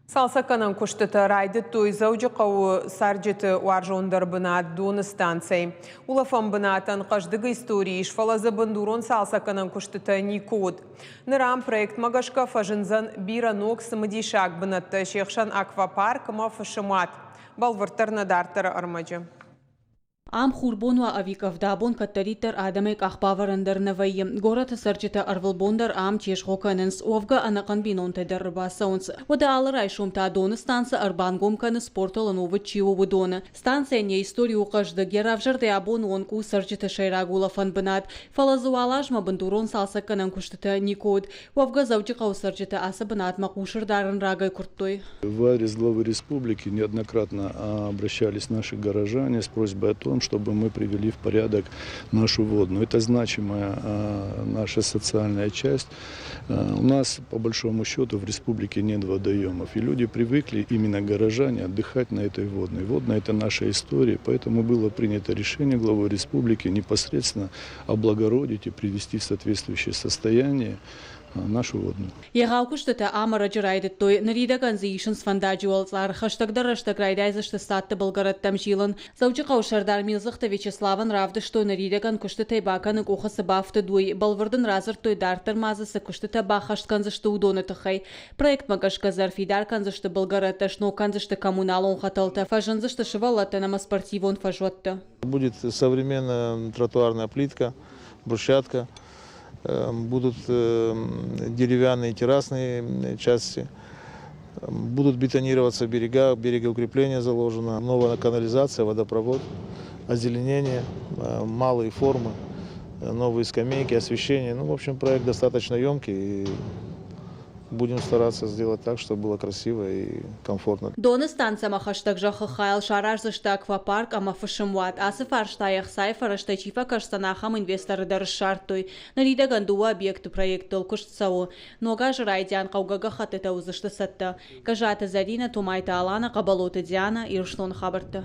Салсаканан куштыта райды той зауджи қау сарджеті уаржондар бынат доны станций. Улафан бынатан қаждығы истории шфалазы бандурон салсаканан куштыта никод. Нырам проект магашка фажынзан бира ног сымыдишак бынатты шекшан аквапарк мафашымат. Балвыртарна дартара армаджы. Ам хурбонва авиков дабон каттаритер адамек ахпаварандер навайы. Город сарджета арвалбондар ам чешхоканенс овга анакан бинонте дербасаунс. Вода аларай шумта доны станция арбангомканы спортала новы чиво водона. Станция не историю каждый геравжарде абон онку сарджета шайрагула фанбанат. Фалазуалажма бандурон салсаканан куштата никод. Овга завджикау сарджета асабанат макушер даран рагай куртой. В адрес главы республики неоднократно обращались наши горожане с просьбой о том, чтобы мы привели в порядок нашу водную. Это значимая наша социальная часть. У нас, по большому счету, в республике нет водоемов. И люди привыкли, именно горожане, отдыхать на этой водной. Водная – это наша история, поэтому было принято решение главой республики непосредственно облагородить и привести в соответствующее состояние нашу водную. Егау куштата амара жирайдет той нарида конзишнс фандаджуалцлар хаштагдар райдайзашты статты Болгородтам жилын. Завжы қаушардар милзықты Вячеславан равдыш той нарида кан куштата баканы кухасы бафты дуй. Балвырдын разыр той дартыр мазысы куштата бахашт канзышты удоны тахай. Проект магашка зарфидар канзышты Болгородта шно канзышты коммуналон хаталта. Фажынзышты шывалата нама спортивон фажуатта. Будет современная тротуарная плитка, брусчатка. Будут деревянные террасные части, будут бетонироваться берега, берегоукрепление заложено, новая канализация, водопровод, озеленение, малые формы, новые скамейки, освещение. Ну, в общем, проект достаточно емкий. И будем стараться сделать так, чтобы было красиво и комфортно. Доны станция махаштаг жаха хайл шарар зашта аквапарк ама фашимват. Асы фарштаях сайфа раштачифа кашстанахам инвесторы даршартой. Нарида гандуа объекту проектол куштсау. Нога жрайдян каугага хатета узышты сатта. Кажата Зарина Тумайта Алана Кабалота Диана и Руштон Хабарта.